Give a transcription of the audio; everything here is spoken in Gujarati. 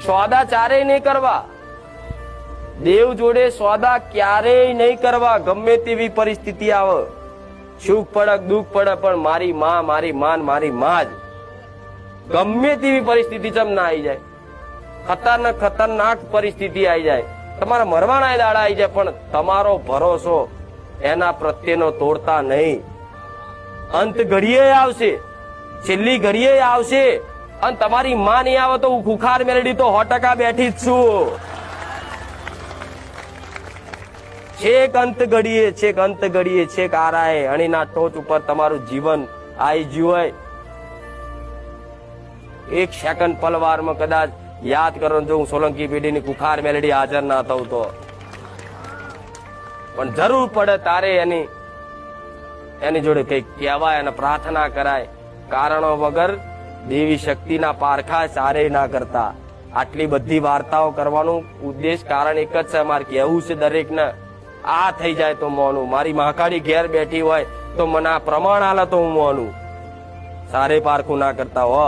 સોદા ચારેય નહીં કરવા, દેવ જોડે સોદા ક્યારેય નહીં કરવા. ગમે તેવી પરિસ્થિતિ આવે, સુખ પડે દુઃખ પડે, પણ મારી માં મારી માન મારી માં જ. ગમે તેવી પરિસ્થિતિ ચમ ના આવી જાય, ખતરનાક પરિસ્થિતિ આવી જાય, તમારા મરવાના દાડા આવી જાય, પણ તમારો ભરોસો એના પ્રત્યેનો તોડતા નહીં. અંત ઘડીએ આવશે, છેલ્લી ઘડીએ આવશે, અને તમારી માં નહીં આવે તો હું ખુખાર મેલડી તો 100% બેઠી જ છું. છેક અંત ઘડીએ છેક આરાએ અણીના ટોચ ઉપર તમારું જીવન આવી ગયું હોય. એક સેકન્ડ પલવારમાં કદાચ યાદ કરો, જો હું સોલંકી પેઢીની કુખાર મેલડી હાજર ના થઉં તો, પણ જરૂર પડે તારે એની જોડે કઈક કહેવાય અને પ્રાર્થના કરાય. કારણો વગર દેવી શક્તિના પારખા ચારે ના કરતા. આટલી બધી વાર્તાઓ કરવાનું ઉદ્દેશ કારણ એક જ છે, મારે કહેવું છે દરેકને, આ થઈ જાય તો મોનું. મારી મહાકાળી ઘેર બેઠી હોય તો મને આ પ્રમાણ આલે તો હું મોનું. સારે પારખું ના કરતા હો.